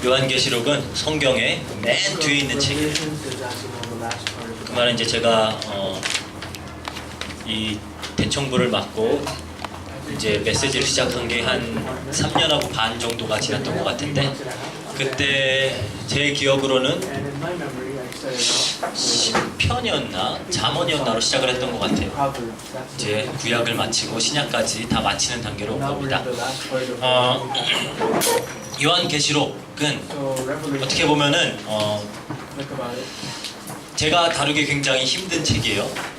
요한계시록은 성경의 맨 뒤에 있는 책이에요. 그 말은 이제 제가 이 대청부를 맡고 이제 메시지를 시작한 게 한 3년하고 반 정도가 지났던 것 같은데, 그때 제 기억으로는 시편이었나 잠언이었나로 시작을 했던 것 같아요. 이제 구약을 마치고 신약까지 다 마치는 단계로 온 겁니다. 요한계시록은 어떻게 보면은 제가 다루기 굉장히 힘든 책이에요.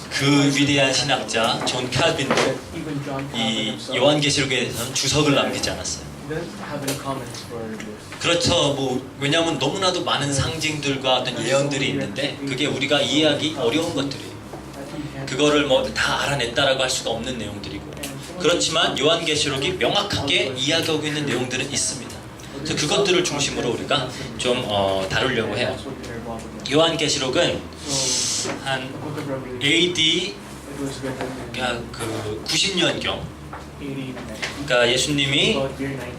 그 위대한 신학자 존 칼빈도 이 요한계시록에 대해서는 주석을 남기지 않았어요. 그렇죠. 왜냐하면 너무나도 많은 상징들과 어떤 예언들이 있는데 그게 우리가 이해하기 어려운 것들이에요. 그거를 다 알아냈다라고 할 수가 없는 내용들이고, 그렇지만 요한계시록이 명확하게 이야기하고 있는 내용들은 있습니다. 그래서 그것들을 중심으로 우리가 좀 다루려고 해요. 요한계시록은 한 AD 90년경, 그러니까 예수님이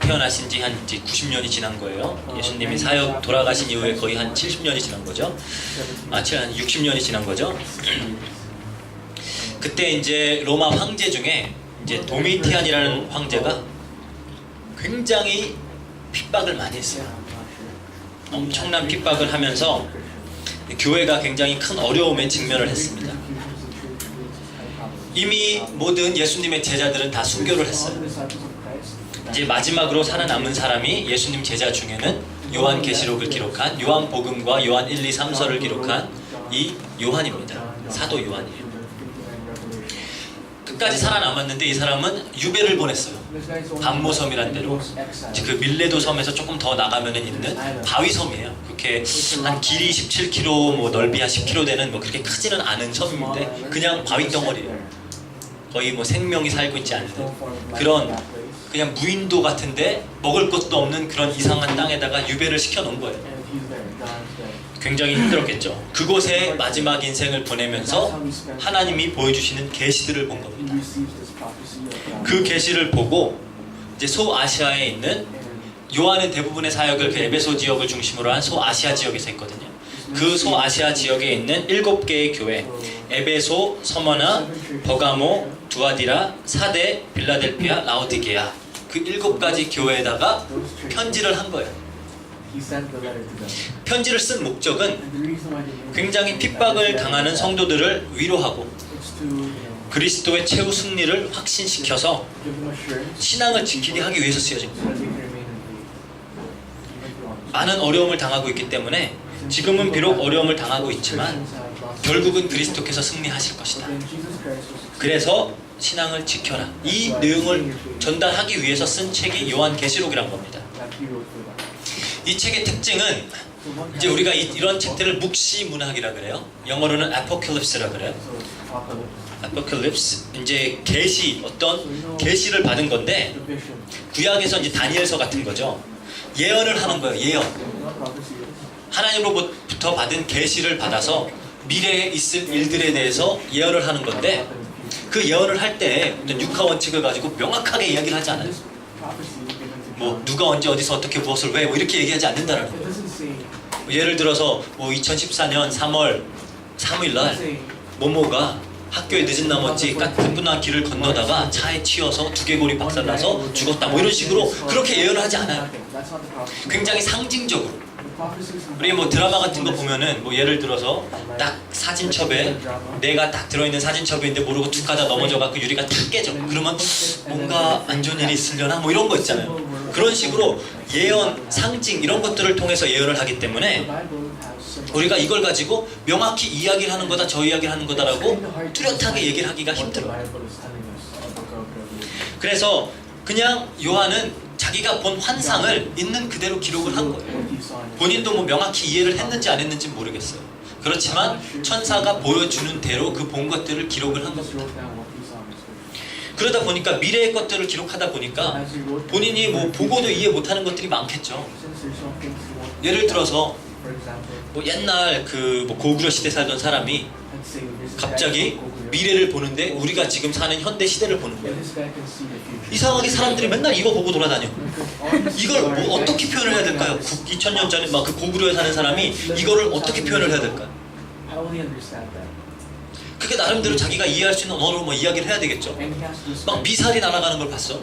태어나신 지 한 90년이 지난 거예요. 예수님이 사역 돌아가신 이후에 거의 한 70년이 지난 거죠. 한 60년이 지난 거죠. 그때 이제 로마 황제 중에 이제 도미티안이라는 황제가 굉장히 핍박을 많이 했어요. 엄청난 핍박을 하면서 교회가 굉장히 큰 어려움에 직면을 했습니다. 이미 모든 예수님의 제자들은 다 순교를 했어요. 이제 마지막으로 살아남은 사람이 예수님 제자 중에는 요한계시록을 기록한 요한복음과 요한 1, 2, 3서를 기록한 이 요한입니다. 사도 요한이에요. 끝까지 살아남았는데 이 사람은 유배를 보냈어요. 반모섬이라는 데로. 그 밀레도 섬에서 조금 더 나가면 있는 바위섬이에요. 그렇게 한 길이 17km, 넓이 한 10km 되는 그렇게 크지는 않은 섬인데 그냥 바위 덩어리예요. 거의 생명이 살고 있지 않는 그런 그냥 무인도 같은데 먹을 것도 없는 그런 이상한 땅에다가 유배를 시켜놓은 거예요. 굉장히 힘들었겠죠. 그곳에 마지막 인생을 보내면서 하나님이 보여주시는 계시들을 본 겁니다. 그 계시를 보고 이제 소아시아에 있는, 요한은 대부분의 사역을 그 에베소 지역을 중심으로 한 소아시아 지역에서 했거든요. 그 소아시아 지역에 있는 7개의 교회, 에베소, 서머나, 버가모, 두아디라, 사데, 빌라델피아, 라오디게아, 그 7가지 교회에다가 편지를 한 거예요. 편지를 쓴 목적은 굉장히 핍박을 당하는 성도들을 위로하고 그리스도의 최후 승리를 확신시켜서 신앙을 지키게 하기 위해서 쓰여진 거예요. 많은 어려움을 당하고 있기 때문에 지금은 비록 어려움을 당하고 있지만 결국은 그리스도께서 승리하실 것이다. 그래서 신앙을 지켜라. 이 내용을 전달하기 위해서 쓴 책이 요한계시록이란 겁니다. 이 책의 특징은 이제 우리가 이런 책들을 묵시문학이라 그래요. 영어로는 apocalypse라 그래요. apocalypse, 이제 계시, 어떤 계시를 받은 건데 구약에서 이제 다니엘서 같은 거죠. 예언을 하는 거예요. 예언. 하나님으로부터 받은 계시를 받아서 미래에 있을 일들에 대해서 예언을 하는 건데, 그 예언을 할 때 육하 원칙을 가지고 명확하게 이야기를 하지 않아요. 누가 언제 어디서 어떻게 무엇을 왜 이렇게 얘기하지 않는다라는 거예요. 예를 들어서 2014년 3월 3일날 모모가 학교에 늦은 나머지 가뿐한 길을 건너다가 차에 치여서 두개골이 박살나서 죽었다, 이런 식으로 그렇게 예언을 하지 않아요. 굉장히 상징적으로. 우리 드라마 같은 거 보면은 예를 들어서 딱 사진첩에 내가 딱 들어있는 사진첩인데 모르고 툭 하다 넘어져갖고 유리가 탁 깨져. 그러면 뭔가 안 좋은 일이 있으려나 이런 거 있잖아요. 그런 식으로 예언, 상징 이런 것들을 통해서 예언을 하기 때문에 우리가 이걸 가지고 명확히 이야기를 하는 거다, 저 이야기를 하는 거다라고 뚜렷하게 얘기를 하기가 힘들어요. 그래서 그냥 요한은 자기가 본 환상을 있는 그대로 기록을 한 거예요. 본인도 명확히 이해를 했는지 안 했는지 모르겠어요. 그렇지만 천사가 보여주는 대로 그 본 것들을 기록을 한 겁니다. 그러다 보니까 미래의 것들을 기록하다 보니까 본인이 보고도 이해 못하는 것들이 많겠죠. 예를 들어서 옛날 고구려 시대 살던 사람이 갑자기 미래를 보는데 우리가 지금 사는 현대 시대를 보는 거예요. 이상하게 사람들이 맨날 이거 보고 돌아다녀. 이걸 어떻게 표현을 해야 될까? 2000년 전에 막 그 고구려에 사는 사람이 이거를 어떻게 표현을 해야 될까? 그게 나름대로 자기가 이해할 수 있는 언어로 뭐 이야기를 해야 되겠죠. 막 미사일이 날아가는 걸 봤어.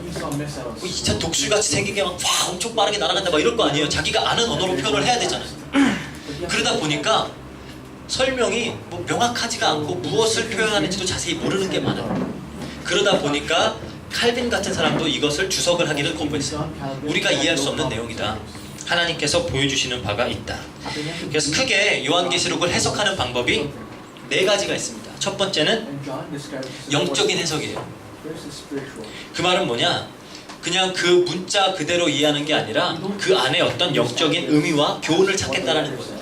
진짜 독수리같이 생긴 게 막 엄청 빠르게 날아간다 막 이럴 거 아니에요. 자기가 아는 언어로 표현을 해야 되잖아요. 그러다 보니까 설명이 뭐 명확하지가 않고 무엇을 표현하는지도 자세히 모르는 게 많아요. 그러다 보니까 칼빈 같은 사람도 이것을 주석을 하기를 거부했어요. 우리가 이해할 수 없는 내용이다. 하나님께서 보여주시는 바가 있다. 그래서 크게 요한계시록을 해석하는 방법이 4가지가 있습니다. 첫 번째는 영적인 해석이에요. 그 말은 뭐냐? 그냥 그 문자 그대로 이해하는 게 아니라 그 안에 어떤 영적인 의미와 교훈을 찾겠다라는 거예요.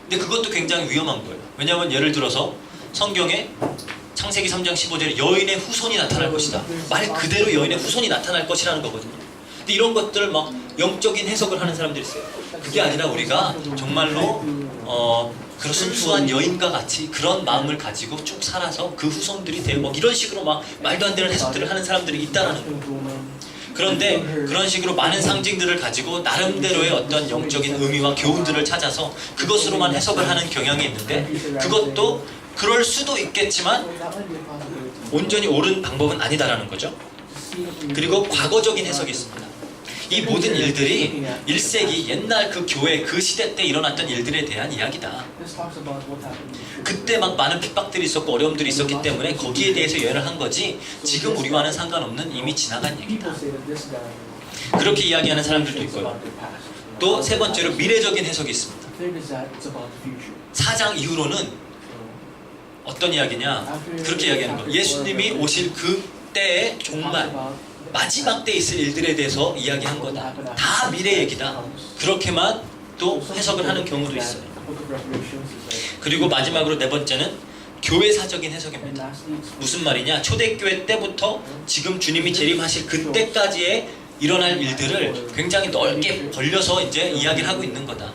근데 그것도 굉장히 위험한 거예요. 왜냐하면 예를 들어서 성경에 창세기 3장 15절에 여인의 후손이 나타날 것이다. 말 그대로 여인의 후손이 나타날 것이라는 거거든요. 근데 이런 것들을 막 영적인 해석을 하는 사람들이 있어요. 그게 아니라 우리가 정말로 그런 순수한 여인과 같이 그런 마음을 가지고 쭉 살아서 그 후손들이 되고 막 이런 식으로 막 말도 안 되는 해석들을 하는 사람들이 있다라는 거예요. 그런데 그런 식으로 많은 상징들을 가지고 나름대로의 어떤 영적인 의미와 교훈들을 찾아서 그것으로만 해석을 하는 경향이 있는데 그것도 그럴 수도 있겠지만 온전히 옳은 방법은 아니다라는 거죠. 그리고 과거적인 해석이 있습니다. 이 모든 일들이 1세기 옛날 그 교회 그 시대 때 일어났던 일들에 대한 이야기다. 그때 막 많은 핍박들이 있었고 어려움들이 있었기 때문에 거기에 대해서 예언을 한 거지 지금 우리와는 상관없는 이미 지나간 얘기다. 그렇게 이야기하는 사람들도 있고요. 또 세 번째로 미래적인 해석이 있습니다. 4장 이후로는 어떤 이야기냐? 그렇게 이야기하는 거예요. 예수님이 오실 그 때에 종말 마지막 때 있을 일들에 대해서 이야기한 거다. 다 미래 얘기다. 그렇게만 또 해석을 하는 경우도 있어요. 그리고 마지막으로 4번째는 교회사적인 해석입니다. 무슨 말이냐? 초대교회 때부터 지금 주님이 재림하실 그때까지의 일어날 일들을 굉장히 넓게 벌려서 이제 이야기를 하고 있는 거다.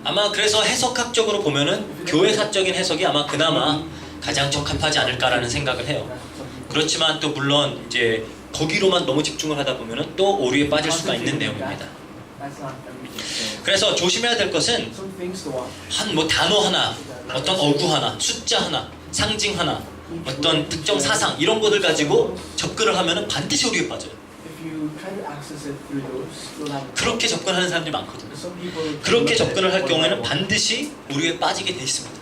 아마 그래서 해석학적으로 보면은 교회사적인 해석이 아마 그나마 가장 적합하지 않을까라는 생각을 해요. 그렇지만 또 물론 이제 거기로만 너무 집중을 하다 보면은 또 오류에 빠질 수가 있는 내용입니다. 그래서 조심해야 될 것은 한 뭐 단어 하나, 어떤 어구 하나, 숫자 하나, 상징 하나, 어떤 특정 사상 이런 것들 가지고 접근을 하면은 반드시 오류에 빠져요. 그렇게 접근하는 사람들이 많거든요. 그렇게 접근을 할 경우에는 반드시 오류에 빠지게 돼 있습니다.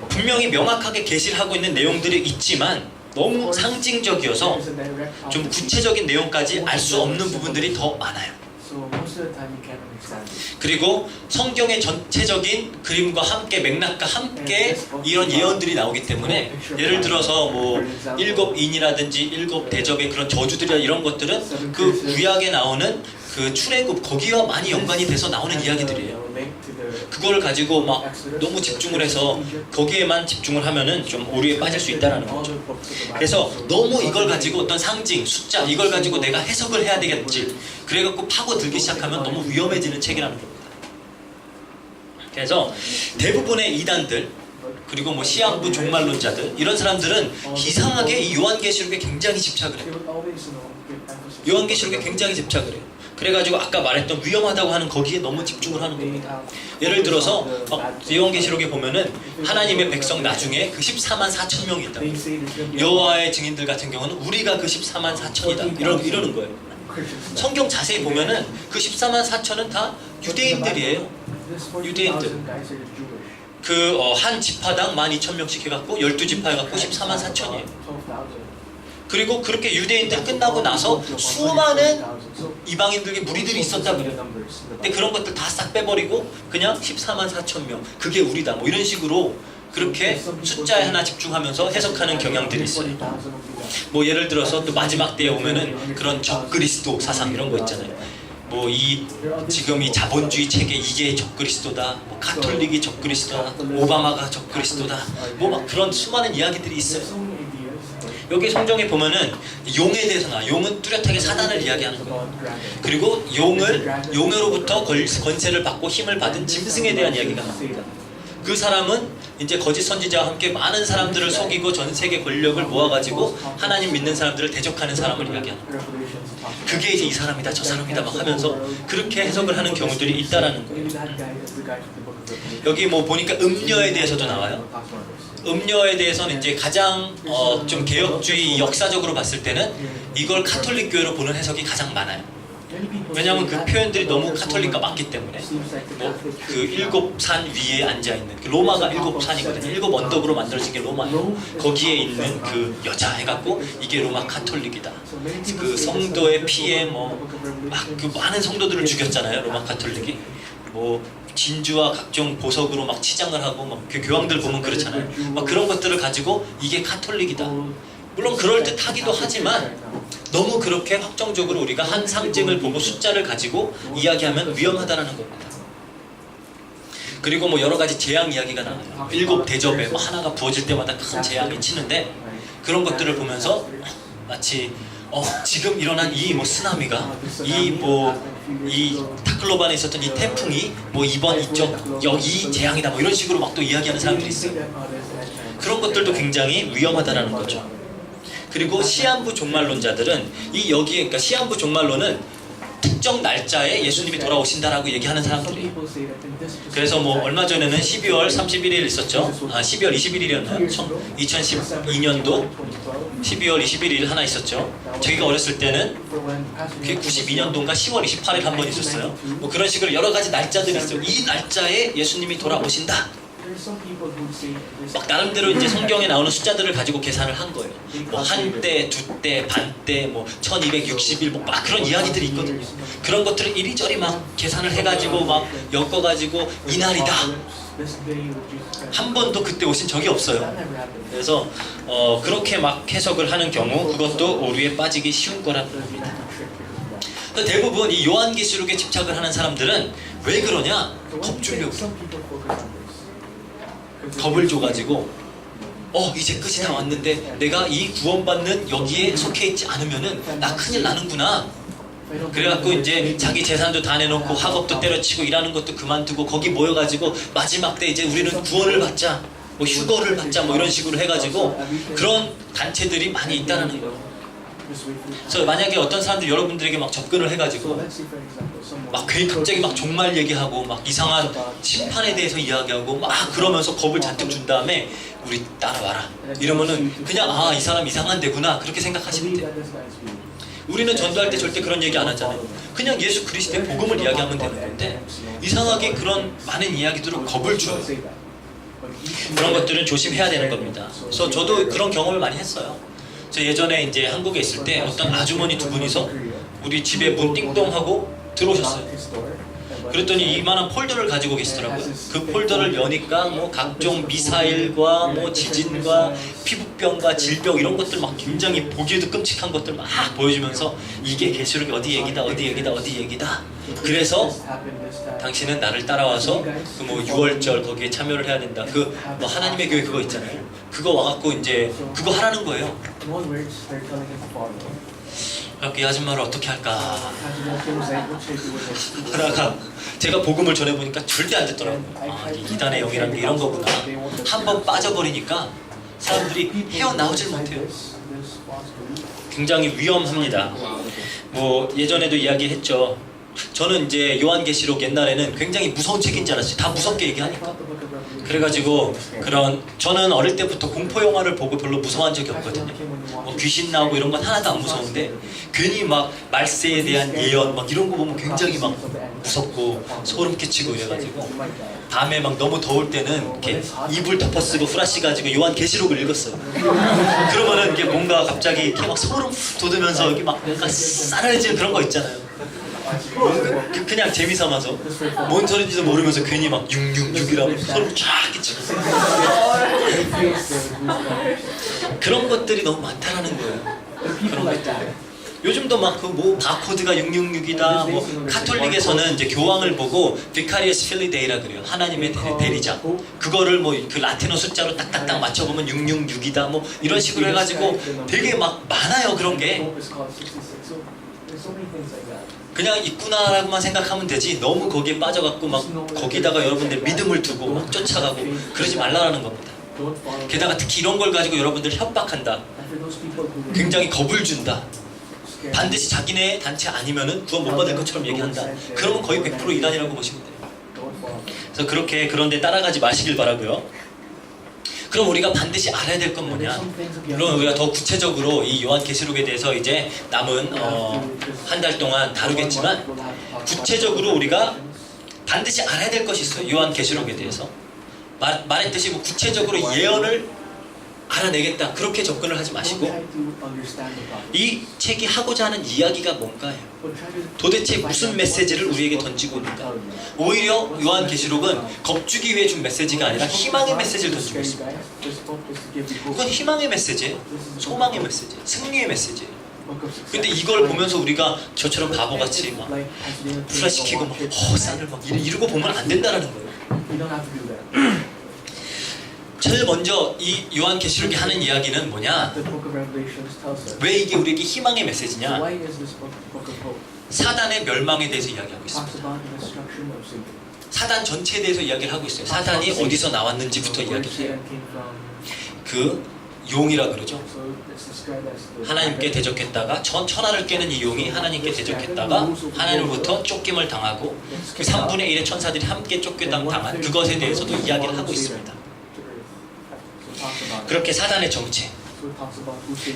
분명히 명확하게 계시를 하고 있는 내용들이 있지만 너무 상징적이어서 좀 구체적인 내용까지 알 수 없는 부분들이 더 많아요. 그리고 성경의 전체적인 그림과 함께 맥락과 함께 이런 예언들이 나오기 때문에 예를 들어서 뭐 7인이라든지 7대접의 그런 저주들이나 이런 것들은 그 구약에 나오는 그 출애굽 거기와 많이 연관이 돼서 나오는 이야기들이에요. 그걸 가지고 막 너무 집중을 해서 거기에만 집중을 하면은 좀 오류에 빠질 수 있다는 거죠. 그래서 너무 이걸 가지고 어떤 상징, 숫자 이걸 가지고 내가 해석을 해야 되겠지 그래갖고 파고들기 시작하면 너무 위험해지는 책이라는 겁니다. 그래서 대부분의 이단들 그리고 뭐 시한부 종말론자들 이런 사람들은 이상하게 이 요한계시록에 굉장히 집착을 해요. 요한계시록에 굉장히 집착을 해요. 그래가지고 아까 말했던 위험하다고 하는 거기에 너무 집중을 하는 겁니다. 예를 들어서 요한계시록에 보면은 하나님의 백성 나중에 그 14만 4천 명이 있다. 여호와의 증인들 같은 경우는 우리가 그 14만 4천이다. 이러는 거예요. 성경 자세히 보면은 그 14만 4천은 다 유대인들이에요. 유대인들. 그 한 지파당 12,000명씩 해갖고 12지파 해갖고 14만 4천이에요. 그리고 그렇게 유대인들 끝나고 나서 수많은 이방인들의 무리들이 있었다 그래요. 근데 그런 것들 다 싹 빼버리고 그냥 14만 4천 명 그게 우리다 뭐 이런 식으로 그렇게 숫자에 하나 집중하면서 해석하는 경향들이 있어요. 뭐 예를 들어서 또 마지막 때에 오면은 그런 적그리스도 사상 이런 거 있잖아요. 뭐 지금 이 자본주의 체계 이게 적그리스도다, 뭐 가톨릭이 적그리스도다, 오바마가 적그리스도다, 뭐 막 그런 수많은 이야기들이 있어요. 여기 성경에 보면은 용에 대해서 나와. 용은 뚜렷하게 사단을 이야기하는 거예요. 그리고 용으로부터 권세를 받고 힘을 받은 짐승에 대한 이야기가 나옵니다. 그 사람은 이제 거짓 선지자와 함께 많은 사람들을 속이고 전 세계 권력을 모아가지고 하나님 믿는 사람들을 대적하는 사람을 이야기하는 거예요. 그게 이제 이 사람이다 저 사람이다 막 하면서 그렇게 해석을 하는 경우들이 있다라는 거예요. 여기 뭐 보니까 음녀에 대해서도 나와요. 음녀에 대해서는 이제 가장 좀 개혁주의 역사적으로 봤을 때는 이걸 카톨릭 교회로 보는 해석이 가장 많아요. 왜냐하면 그 표현들이 너무 카톨릭과 맞기 때문에 뭐 그 일곱 산 위에 앉아 있는 그 로마가 일곱 산이거든요. 일곱 언덕으로 만들어진 게 로마예요. 거기에 있는 그 여자 해갖고 이게 로마 카톨릭이다. 그 성도의 피에 뭐 막 그 많은 성도들을 죽였잖아요. 로마 카톨릭이 뭐 진주와 각종 보석으로 막 치장을 하고 막 그 교황들 보면 그렇잖아요. 막 그런 것들을 가지고 이게 카톨릭이다. 물론 그럴 듯하기도 하지만 너무 그렇게 확정적으로 우리가 한 상징을 보고 숫자를 가지고 이야기하면 위험하다라는 겁니다. 그리고 뭐 여러 가지 재앙 이야기가 나와요. 일곱 대접에 뭐 하나가 부어질 때마다 큰 재앙이 치는데 그런 것들을 보면서 마치 지금 일어난 이 뭐 쓰나미가 이 타클로반에 있었던 이 태풍이 뭐 이번 이쪽 이 재앙이다 뭐 이런 식으로 막 또 이야기하는 사람들이 있어요. 그런 것들도 굉장히 위험하다라는 거죠. 그리고 시한부 종말론자들은 여기에 그러니까 시한부 종말론은 특정 날짜에 예수님이 돌아오신다라고 얘기하는 사람들이에요. 그래서 뭐 얼마 전에는 12월 31일 있었죠. 12월 21일이었나요? 2012년도 12월 21일 하나 있었죠. 저희가 어렸을 때는 그게 92년도인가 10월 28일 한 번 있었어요. 뭐 그런 식으로 여러 가지 날짜들이 있어요. 이 날짜에 예수님이 돌아오신다. 막 나름대로 이제 성경에 나오는 숫자들을 가지고 계산을 한 거예요. 뭐 한때, 두때, 반때, 뭐 1260일 막 그런 이야기들이 있거든요. 그런 것들을 이리저리 막 계산을 해가지고 막 엮어가지고 이날이다. 한 번도 그때 오신 적이 없어요. 그래서 그렇게 막 해석을 하는 경우 그것도 오류에 빠지기 쉬운 거라는 겁니다. 대부분 이 요한계시록에 집착을 하는 사람들은 왜 그러냐? 겁주려고. 겁을 줘가지고 이제 끝이 다 왔는데 내가 이 구원받는 여기에 속해 있지 않으면은 나 큰일 나는구나. 그래갖고 이제 자기 재산도 다 내놓고 학업도 때려치고 일하는 것도 그만두고 거기 모여가지고 마지막 때 이제 우리는 구원을 받자 뭐 휴거를 받자 뭐 이런 식으로 해가지고 그런 단체들이 많이 있다는 거예요. 그래서 만약에 어떤 사람들이 여러분들에게 막 접근을 해가지고 막 괜히 갑자기 막 종말 얘기하고 막 이상한 심판에 대해서 이야기하고 막 그러면서 겁을 잔뜩 준 다음에 우리 따라와라 이러면은 그냥 이 사람 이상한 데구나 그렇게 생각하시면 돼요. 우리는 전도할 때 절대 그런 얘기 안 하잖아요. 그냥 예수 그리스도의 복음을 이야기하면 되는 건데 이상하게 그런 많은 이야기들을 겁을 줘요. 그런 것들은 조심해야 되는 겁니다. 그래서 저도 그런 경험을 많이 했어요. 저 예전에 이제 한국에 있을 때 어떤 아주머니 두 분이서 우리 집에 문 띵동하고 들어오셨어요. 그랬더니 이만한 폴더를 가지고 계시더라고요. 그 폴더를 여니까 뭐 각종 미사일과 뭐 지진과 피부병과 질병 이런 것들 막 굉장히 보기에도 끔찍한 것들 막 보여주면서 이게 계시록이 어디 얘기다 어디 얘기다 어디 얘기다. 그래서 당신은 나를 따라와서 그 뭐 6월절 거기에 참여를 해야 된다. 그 뭐 하나님의 교회 그거 있잖아요. 그거 와갖고 이제 그거 하라는 거예요. 이 아줌마를 어떻게 할까 하다가 제가 복음을 전해보니까 절대 안 됐더라고요. 이단의 영이라는 게 이런 거구나. 한번 빠져버리니까 사람들이 헤어나오질 못해요. 굉장히 위험합니다. 뭐 예전에도 이야기했죠. 저는 이제 요한계시록 옛날에는 굉장히 무서운 책인 줄 알았어요. 다 무섭게 얘기하니까. 그래가지고 저는 어릴 때부터 공포 영화를 보고 별로 무서워한 적이 없거든요. 뭐 귀신 나오고 이런 건 하나도 안 무서운데 괜히 막 말세에 대한 예언 막 이런 거 보면 굉장히 막 무섭고 소름 끼치고 이래가지고 밤에 막 너무 더울 때는 이렇게 이불 덮어쓰고 후라시 가지고 요한계시록을 읽었어요. 그러면은 이게 뭔가 갑자기 이렇게 막 소름 돋으면서 여기 막 뭔가 싸늘해지는 그런 거 있잖아요. 그냥 재미삼아서 뭔 소리인지도 모르면서 괜히 막 666이라고 소름 쫙 끼치고 그런 것들이 너무 많다라는 거예요. 그런 것들. 요즘도 막 그 뭐 바코드가 666이다 뭐 카톨릭에서는 이제 교황을 보고 비카리어스 필리데이라 그래요. 하나님의 대리자. 그거를 뭐 그 라틴어 숫자로 딱딱딱 맞춰보면 666이다 뭐 이런 식으로 해가지고 되게 막 많아요 그런 게. 그냥 있구나라고만 생각하면 되지 너무 거기에 빠져갖고 막 거기다가 여러분들 믿음을 두고 막 쫓아가고 그러지 말라라는 겁니다. 게다가 특히 이런 걸 가지고 여러분들 협박한다. 굉장히 겁을 준다. 반드시 자기네 단체 아니면은 구원 못 받을 것처럼 얘기한다. 그러면 거의 100% 이단이라고 보시면 돼요. 그래서 그렇게 그런데 따라가지 마시길 바라고요. 그럼 우리가 반드시 알아야 될 건 뭐냐? 물론 우리가 더 구체적으로 이 요한계시록에 대해서 이제 남은 한 달 동안 다루겠지만 구체적으로 우리가 반드시 알아야 될 것이 있어요. 요한계시록에 대해서 말했듯이 뭐 구체적으로 예언을 알아내겠다 그렇게 접근을 하지 마시고 이 책이 하고자 하는 이야기가 뭔가요? 도대체 무슨 메시지를 우리에게 던지고 있는가? 오히려 요한계시록은 겁주기 위해 준 메시지가 아니라 희망의 메시지를 던지고 있습니다. 그건 희망의 메시지예요. 소망의 메시지, 승리의 메시지예요. 근데 이걸 보면서 우리가 저처럼 바보같이 막 풀어시키고 막 쌍을 막 이러고 보면 안 된다는 거예요. 제일 먼저 이 요한계시록이 하는 이야기는 뭐냐? 왜 이게 우리에게 희망의 메시지냐? 사단의 멸망에 대해서 이야기하고 있습니다. 사단 전체에 대해서 이야기를 하고 있어요. 사단이 어디서 나왔는지부터 이야기를 해요. 그 용이라 그러죠. 하나님께 대적했다가 천하를 깨는 이 용이 하나님께 대적했다가 하나님으로부터 쫓김을 당하고 그 3분의 1의 천사들이 함께 쫓겨당한 그것에 대해서도 이야기를 하고 있습니다. 그렇게 사단의 정체,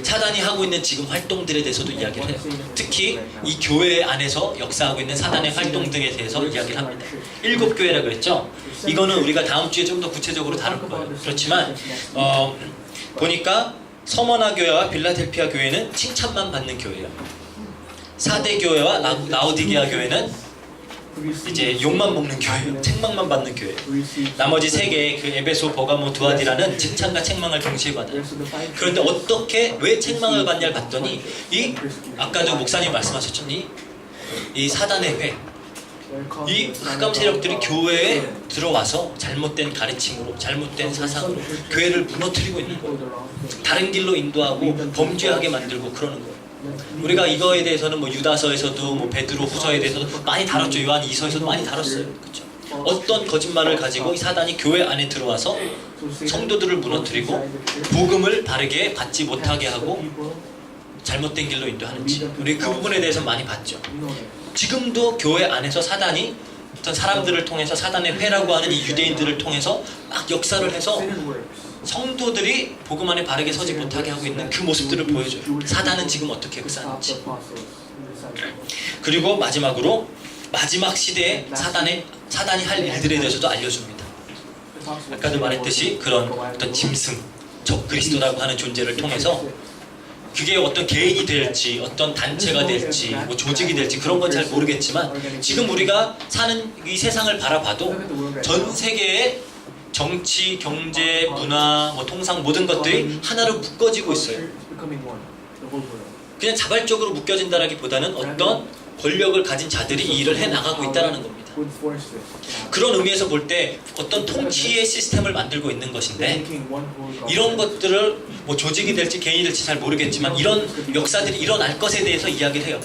사단이 하고 있는 지금 활동들에 대해서도 이야기를 해요. 특히 이 교회 안에서 역사하고 있는 사단의 활동 등에 대해서 이야기를 합니다. 7교회라고 그랬죠? 이거는 우리가 다음 주에 좀 더 구체적으로 다룰 거예요. 그렇지만 보니까 서머나 교회와 빌라델피아 교회는 칭찬만 받는 교회예요. 사대 교회와 라오디게아 교회는 이제 욕만 먹는 교회예요. 책망만 받는 교회예요. 나머지 3개의 그 에베소, 버가모, 두아디라는 칭찬과 책망을 동시에 받아요. 그런데 어떻게 왜 책망을 받냐를 봤더니 이 아까도 목사님 말씀하셨죠. 이 사단의 회, 이 흑암 세력들이 교회에 들어와서 잘못된 가르침으로 잘못된 사상으로 교회를 무너뜨리고 있는 거예요. 다른 길로 인도하고 범죄하게 만들고 그러는 거예요. 우리가 이거에 대해서는 뭐 유다서에서도 뭐 베드로 후서에 대해서도 많이 다뤘죠. 요한 2서에서도 많이 다뤘어요. 그렇죠? 어떤 거짓말을 가지고 이 사단이 교회 안에 들어와서 성도들을 무너뜨리고 복음을 바르게 받지 못하게 하고 잘못된 길로 인도하는지 우리 그 부분에 대해서 많이 봤죠. 지금도 교회 안에서 사단이 어떤 사람들을 통해서 사단의 회라고 하는 이 유대인들을 통해서 막 역사를 해서 성도들이 복음 안에 바르게 서지 못하게 하고 있는 그 모습들을 보여줘요. 사단은 지금 어떻게 역사하는지. 그리고 마지막으로 마지막 시대에 사단이 할 일들에 대해서도 알려줍니다. 아까도 말했듯이 그런 어떤 짐승, 적 그리스도라고 하는 존재를 통해서 그게 어떤 개인이 될지 어떤 단체가 될지 뭐 조직이 될지 그런 건 잘 모르겠지만 지금 우리가 사는 이 세상을 바라봐도 전 세계의 정치, 경제, 문화, 뭐 통상 모든 것들이 하나로 묶어지고 있어요. 그냥 자발적으로 묶여진다라기보다는 어떤 권력을 가진 자들이 이 일을 해나가고 있다는 겁니다. 그런 의미에서 볼 때 어떤 통치의 시스템을 만들고 있는 것인데 이런 것들을 뭐 조직이 될지 개인이 될지 잘 모르겠지만 이런 역사들이 일어날 것에 대해서 이야기를 해요.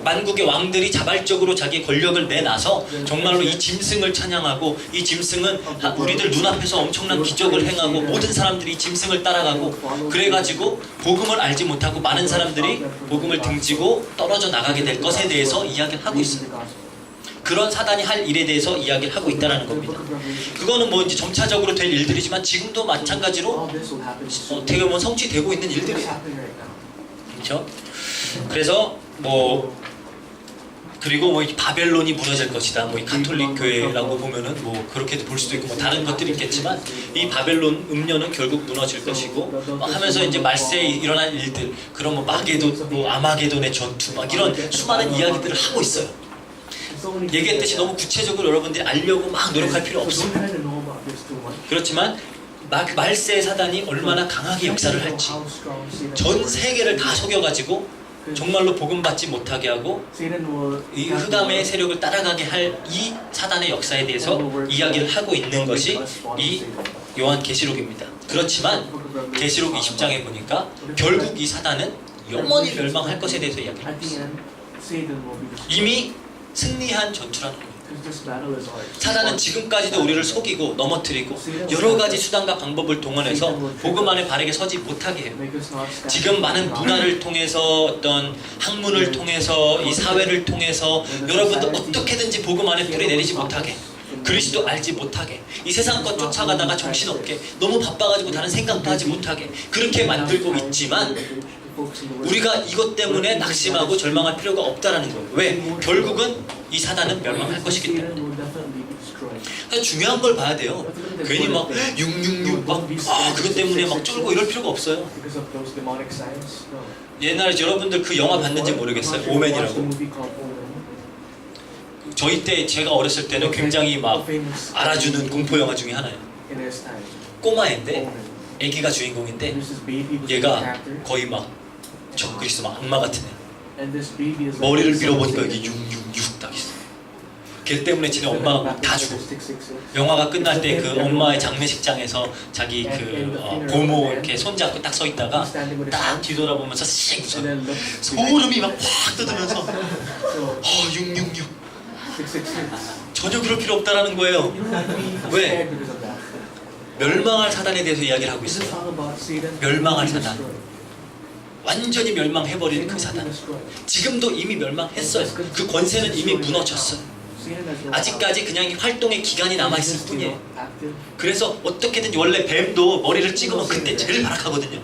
만국의 왕들이 자발적으로 자기 권력을 내놔서 정말로 이 짐승을 찬양하고 이 짐승은 우리들 눈앞에서 엄청난 기적을 행하고 모든 사람들이 이 짐승을 따라가고 그래가지고 복음을 알지 못하고 많은 사람들이 복음을 등지고 떨어져 나가게 될 것에 대해서 이야기를 하고 있습니다. 그런 사단이 할 일에 대해서 이야기를 하고 있다는 겁니다. 그거는 뭐 이제 점차적으로 될 일들이지만 지금도 마찬가지로 어떻게 보면 성취되고 있는 일들이에요. 그렇죠? 그래서 뭐 그리고 뭐 바벨론이 무너질 것이다. 뭐 이 가톨릭 교회라고 보면은 뭐 그렇게도 볼 수도 있고 뭐 다른 것들이 있겠지만 이 바벨론 음녀는 결국 무너질 것이고 하면서 이제 말세에 일어난 일들 그런 뭐 마게돈 뭐 아마게돈의 전투 막 이런 수많은 이야기들을 하고 있어요. 얘기했듯이 너무 구체적으로 여러분들이 알려고 막 노력할 필요 없어요. 그렇지만 말세의 사단이 얼마나 강하게 역사를 할지 전 세계를 다 속여가지고 정말로 복음 받지 못하게 하고 이 흑암의 세력을 따라가게 할 이 사단의 역사에 대해서 이야기를 하고 있는 것이 이 요한 계시록입니다. 그렇지만 계시록 20장에 보니까 결국 이 사단은 영원히 멸망할 것에 대해서 이야기를 하고 있어요. 이미 승리한 전투라는 거예요. 사단은 지금까지도 우리를 속이고 넘어뜨리고 여러 가지 수단과 방법을 동원해서 복음 안에 바르게 서지 못하게 해요. 지금 많은 문화를 통해서 어떤 학문을 통해서 이 사회를 통해서 여러분들 어떻게든지 복음 안에 뿌리 내리지 못하게, 그리스도 알지 못하게, 이 세상 것 쫓아가다가 정신없게 너무 바빠가지고 다른 생각도 하지 못하게 그렇게 만들고 있지만 우리가 이것 때문에 낙심하고 절망할 필요가 없다라는 거예요. 왜? 결국은 이 사단은 멸망할 것이기 때문에. 그래서 중요한 걸 봐야 돼요. 괜히 막 666 막 그것 때문에 막 쫄고 이럴 필요가 없어요. 옛날에 여러분들 그 영화 봤는지 모르겠어요. 오맨이라고. 저희 때 제가 어렸을 때는 굉장히 막 알아주는 공포 영화 중에 하나예요. 꼬마인데 애기가 주인공인데 얘가 거의 막 적그리스도 막 악마 같은 애. 머리를 밀어보니까 여기 666 딱 있어. 걔 때문에 지네 엄마가 다 죽어. 영화가 끝날 때 그 엄마의 장례식장에서 자기 그 고모 이렇게 손잡고 딱 서 있다가 딱 뒤돌아보면서 씩 웃어. 소름이 막 확 돋으면서 666 전혀 그럴 필요 없다라는 거예요. 왜? 멸망할 사단에 대해서 이야기를 하고 있어요. 멸망할 사단. 완전히 멸망해버린 그 사단. 지금도 이미 멸망했어요. 그 권세는 이미 무너졌어요. 아직까지 그냥 활동의 기간이 남아있을 뿐이에요. 그래서 어떻게든지 원래 뱀도 머리를 찍으면 그때 제일 발악하거든요.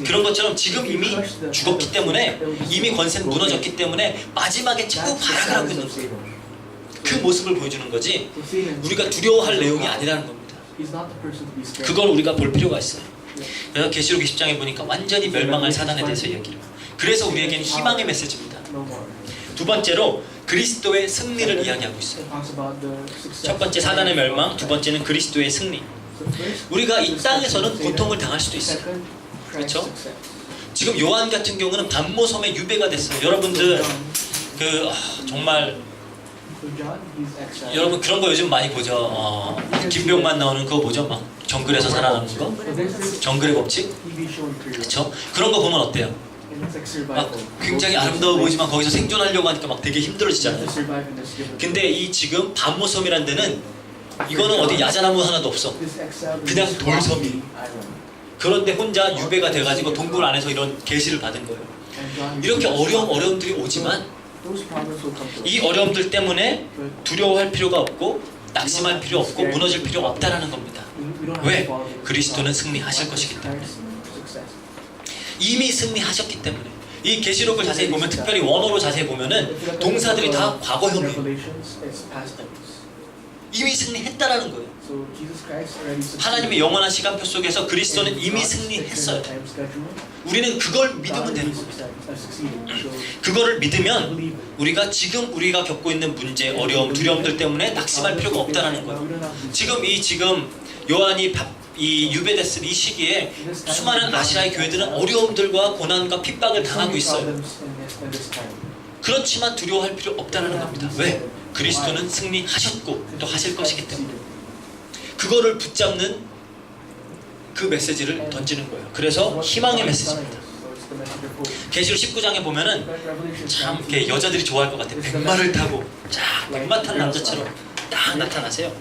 그런 것처럼 지금 이미 죽었기 때문에, 이미 권세는 무너졌기 때문에 마지막에 최후 발악을 하고 있는 거예요. 그 모습을 보여주는 거지 우리가 두려워할 내용이 아니라는 겁니다. 그걸 우리가 볼 필요가 있어요. 그래서 계시록 20장에 보니까 완전히 멸망할 사단에 대해서 이야기해요. 그래서 우리에게는 희망의 메시지입니다. 두 번째로 그리스도의 승리를 이야기하고 있어요. 첫 번째 사단의 멸망, 두 번째는 그리스도의 승리. 우리가 이 땅에서는 고통을 당할 수도 있어요. 그렇죠? 지금 요한 같은 경우는 반모섬에 유배가 됐어요. 여러분들 정말 여러분 그런 거 요즘 많이 보죠. 김병만 나오는 그거 뭐죠? 막 정글에서 살아남는 거? 정글의 법칙? 그렇죠? 그런 거 보면 어때요? 막 굉장히 아름다워 보이지만 거기서 생존하려고 하니까 막 되게 힘들어지잖아요. 근데 이 지금 반모섬이라는 데는 이거는 어디 야자나무 하나도 없어. 그냥 돌섬이. 그런데 혼자 유배가 돼가지고 동굴 안에서 이런 계시를 받은 거예요. 이렇게 어려움들이 오지만 이 어려움들 때문에 두려워할 필요가 없고 낙심할 필요 없고 무너질 필요가 없다라는 겁니다. 왜? 그리스도는 승리하실 것이기 때문에. 이미 승리하셨기 때문에. 이 계시록을 자세히 보면, 특별히 원어로 자세히 보면은 동사들이 다 과거형이에요. 이미 승리했다라는 거예요. 하나님의 영원한 시간표 속에서 그리스도는 이미 승리했어요. 우리는 그걸 믿으면 되는 겁니다. 그거를 믿으면 우리가 지금 우리가 겪고 있는 문제, 어려움, 두려움들 때문에 낙심할 필요가 없다는 거예요. 지금 요한이 이 유배됐을 이 시기에 수많은 아시아의 교회들은 어려움들과 고난과 핍박을 당하고 있어요. 그렇지만 두려워할 필요 없다는 겁니다. 왜? 그리스도는 승리하셨고 또 하실 것이기 때문에. 그거를 붙잡는 그 메시지를 던지는 거예요. 그래서 희망의 메시지입니다. 계시록 19장에 보면은 참 이렇게 여자들이 좋아할 것 같아요. 백마를 타고 쫙 백마 탄 남자처럼 딱 나타나세요.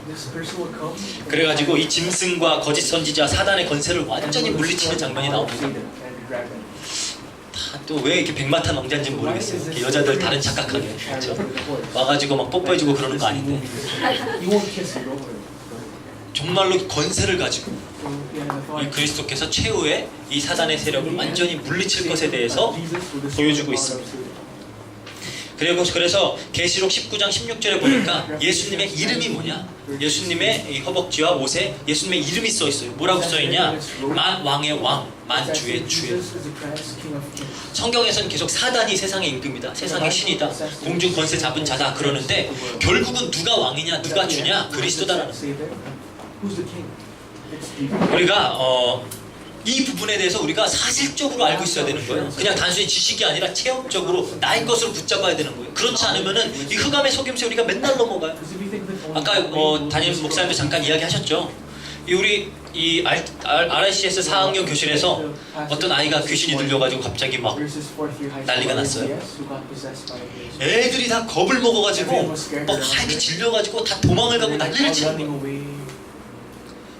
그래가지고 이 짐승과 거짓 선지자 사단의 권세를 완전히 물리치는 장면이 나옵니다. 또 왜 이렇게 백마 탄 왕자인지 모르겠어요. 이렇게 여자들 다른 착각하게. 그렇죠? 와가지고 막 뽀뽀해주고 그러는 거 아닌데 정말로 권세를 가지고 이 그리스도께서 최후의 이 사단의 세력을 완전히 물리칠 것에 대해서 보여주고 있습니다. 그래서 계시록 19장 16절에 보니까 예수님의 이름이 뭐냐? 예수님의 이 허벅지와 옷에 예수님의 이름이 써 있어요. 뭐라고 써 있냐? 만 왕의 왕, 만 주의 주여. 성경에서는 계속 사단이 세상의 임금이다, 세상의 신이다, 공중 권세 잡은 자다 그러는데 결국은 누가 왕이냐, 누가 주냐? 그리스도다라는 거예요. 우리가 이 부분에 대해서 우리가 사실적으로 알고 있어야 되는 거예요. 그냥 단순히 지식이 아니라 체험적으로 나의 것으로 붙잡아야 되는 거예요. 그렇지 않으면은 이 흑암의 속임수에 우리가 맨날 넘어가요. 아까 담임 목사님도 잠깐 이야기하셨죠. 이 RICS 4학년 교실에서 어떤 아이가 귀신이 들려가지고 갑자기 막 난리가 났어요. 애들이 다 겁을 먹어가지고 막 하얗게 질려가지고 다 도망을 가고 난리를 치는 거예요.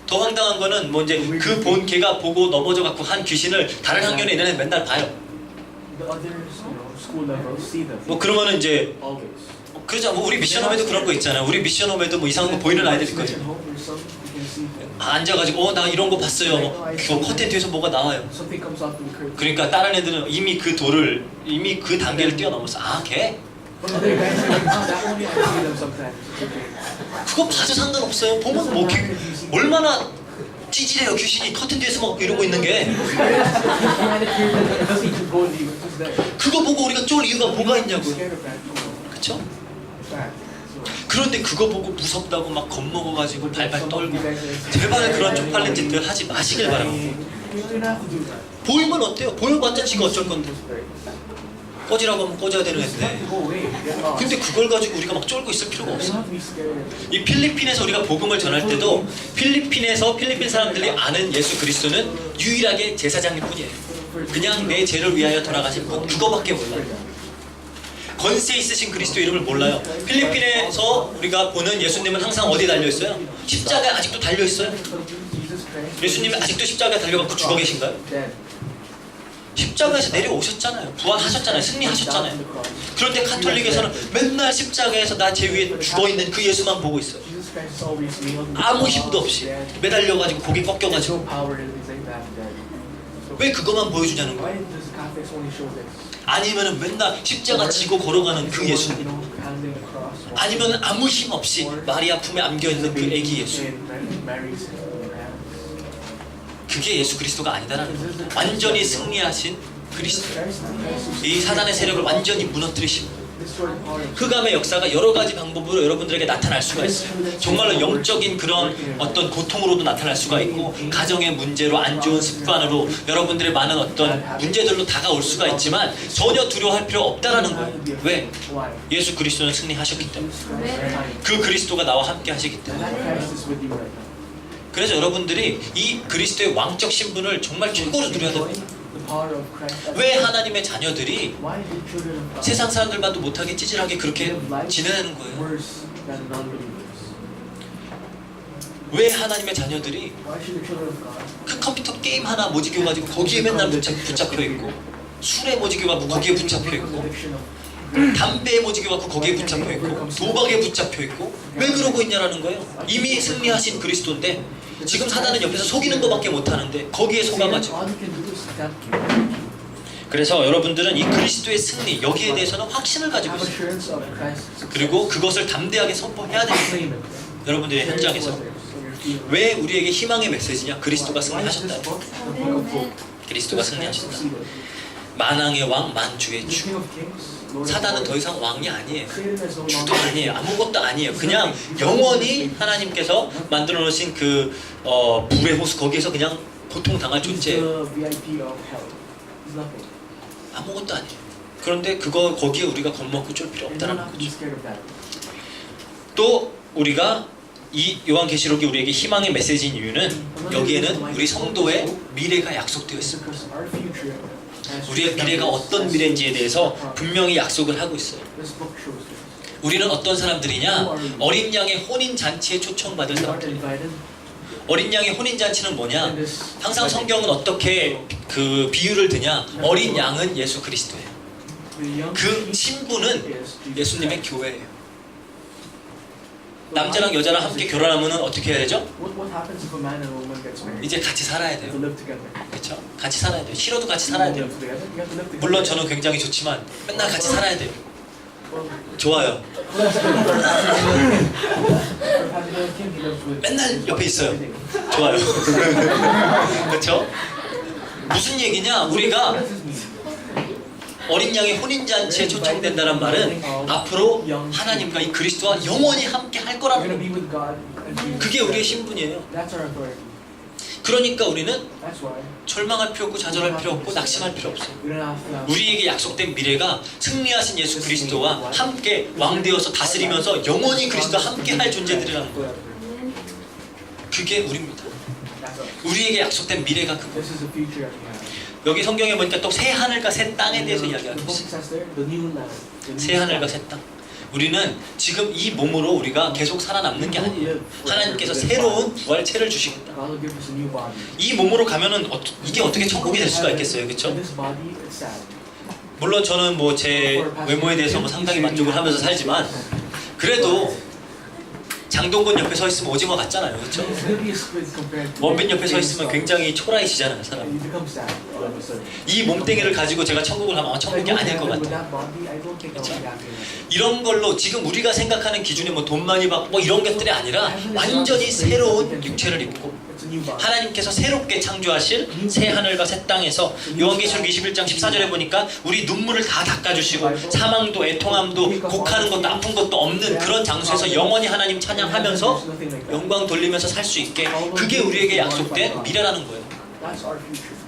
더 황당한 거는 뭐 이제 그 걔가 보고 넘어져갖고 한 귀신을 다른 학년에 있는 애 맨날 봐요. 뭐 그러면은 이제 그러자 뭐 우리 미션홈에도 그런 거 있잖아. 우리 미션홈에도 뭐 이상한 거 보이는 아이들 있거든. 앉아가지고 나 이런 거 봤어요. 그 커튼 뒤에서 뭐가 나와요. 그러니까 다른 애들은 이미 그 단계를 뛰어넘었어. 걔? 그거 봐도 상관없어요. 보면 뭐 얼마나 찌질해요. 귀신이 커튼 뒤에서 막 이러고 있는 게. 그거 보고 우리가 쫄 이유가 뭐가 있냐고요. 그쵸? 그런데 그거 보고 무섭다고 막 겁먹어가지고 발발 떨고 제발 그런 쪽팔린 짓들 하지 마시길 바랍니다. 보이면 어때요? 보여봤자 지가 어쩔 건데. 꺼지라고 하면 꺼져야 되는 애인데. 근데 그걸 가지고 우리가 막 쫄고 있을 필요가 없어. 이 필리핀에서 우리가 복음을 전할 때도 필리핀 사람들이 아는 예수 그리스도는 유일하게 제사장일 뿐이에요. 그냥 내 죄를 위하여 돌아가신 분, 그거밖에 몰라요. 권세 있으신 그리스도 이름을 몰라요. 필리핀에서 우리가 보는 예수님은 항상 어디에 달려있어요? 십자가에 아직도 달려있어요. 예수님은 아직도 십자가에 달려갖고 죽어 계신가요? 십자가에서 내려오셨잖아요. 부활하셨잖아요. 승리하셨잖아요. 그런데 카톨릭에서는 맨날 십자가에서 나 제 위에 죽어있는 그 예수만 보고 있어요. 아무 힘도 없이 매달려가지고 고개 꺾여가지고. 왜 그것만 보여주냐는 거예요. 아니면은 맨날 십자가 지고 걸어가는 그 예수님, 아니면 아무 힘 없이 마리아 품에 안겨있는 그 애기 예수. 그게 예수 그리스도가 아니다라는 거예요. 완전히 승리하신 그리스도, 이 사단의 세력을 완전히 무너뜨리신 흑암의 역사가 여러 가지 방법으로 여러분들에게 나타날 수가 있어요. 정말로 영적인 그런 어떤 고통으로도 나타날 수가 있고, 가정의 문제로, 안 좋은 습관으로, 여러분들의 많은 어떤 문제들로 다가올 수가 있지만 전혀 두려워할 필요 없다라는 거예요. 왜? 예수 그리스도는 승리하셨기 때문에. 그 그리스도가 나와 함께 하시기 때문에. 그래서 여러분들이 이 그리스도의 왕적 신분을 정말 최고로 누려야 됩니다. 왜 하나님의 자녀들이 세상 사람들만도 못하게 찌질하게 그렇게 지내는 거예요? 왜 하나님의 자녀들이 그 컴퓨터 게임 하나 모지겨가지고 거기에 맨날 붙잡혀 있고, 술에 모지겨가지고 거기에 붙잡혀 있고, 담배에 모지겨가지고 거기에 붙잡혀 있고, 도박에 붙잡혀 있고, 왜 그러고 있냐라는 거예요. 이미 승리하신 그리스도인데 지금 사단은 옆에서 속이는 것밖에 못하는데 거기에 속아가지고. 그래서 여러분들은 이 그리스도의 승리, 여기에 대해서는 확신을 가지고 있어요. 그리고 그것을 담대하게 선포해야 됩니다. 여러분들의 현장에서. 왜 우리에게 희망의 메시지냐? 그리스도가 승리하셨다. 그리스도가 승리하셨다. 만왕의 왕, 만주의 주. 사단은 더 이상 왕이 아니에요. 주도 아니에요. 아무것도 아니에요. 그냥 영원히 하나님께서 만들어 놓으신 그 불의 호수, 거기에서 그냥 고통당할 존재예요. 아무것도 아니에요. 그런데 거기에 우리가 겁먹고 쫄 필요 없다는 거죠. 또 우리가 이 요한계시록이 우리에게 희망의 메시지인 이유는 여기에는 우리 성도의 미래가 약속되어 있습니다. 우리의 미래가 어떤 미래인지에 대해서 분명히 약속을 하고 있어요. 우리는 어떤 사람들이냐? 어린 양의 혼인잔치에 초청받은 사람들이에요. 어린 양의 혼인잔치는 뭐냐? 항상 성경은 어떻게 그 비유를 드냐? 어린 양은 예수 그리스도예요. 그 신부는 예수님의 교회예요. 남자랑 여자랑 함께 결혼하면 어떻게 해야 되죠? 이제 같이 살아야 돼요. 그렇죠? 같이 살아야 돼요. 싫어도 같이 살아야 돼요. 물론 저는 굉장히 좋지만 맨날 같이 살아야 돼요. 좋아요. 맨날 옆에 있어요. 좋아요. 그렇죠? 무슨 얘기냐? 우리가 어린 양의 혼인잔치에 초청된다는 말은 앞으로 하나님과 이 그리스도와 영원히 함께 할 거라는 거예요. 그게 우리의 신분이에요. 그러니까 우리는 절망할 필요 없고 좌절할 필요 없고 낙심할 필요 없어요. 우리에게 약속된 미래가 승리하신 예수 그리스도와 함께 왕되어서 다스리면서 영원히 그리스도와 함께 할 존재들이라는 거예요. 그게 우리입니다. That's us. 우리에게 약속된 미래가 그거. This is the future that we have. 여기 성경에 보니까 또 새 하늘과 새 땅에 대해서 The 이야기하고 book 있어요. says there, the new land, the new 새 하늘과 sky. 새 땅. 우리는 지금 이 몸으로 우리가 계속 살아남는 게 아니에요. 하나님께서 새로운 부활체를 주시겠다. God will give us a new body. 이 몸으로 가면은 이게 어떻게 천국이 될 수가 있겠어요, 그렇죠? And this body, it's sad. 물론 저는 뭐 제 외모에 대해서 뭐 상당히 만족을 하면서 살지만 그래도 장동건 옆에 서 있으면 오징어 같잖아요, 그렇죠? It's gonna be a squid compared to 원빈 옆에 서 있으면 굉장히 초라해지잖아요, 사람. You become sad all of a sudden. 이 몸뚱이를 가지고 제가 천국을 가면 아마 천국이 아닐 것 With 같아요. that body, I don't think I'll be happy enough. 이런 걸로 지금 우리가 생각하는 기준이 뭐 돈 많이 받고 뭐 이런 것들이 아니라 완전히 새로운 육체를 입고 It's a new body. 하나님께서 새롭게 창조하실 새 하늘과 새 땅에서 요한계시록 21장 14절에 보니까 우리 눈물을 다 닦아주시고 사망도 애통함도 곡하는 것도 아픈 것도 없는 그런 장소에서 영원히 하나님 찬양하면서 영광 돌리면서 살 수 있게 그게 우리에게 약속된 미래라는 거예요. That's our future.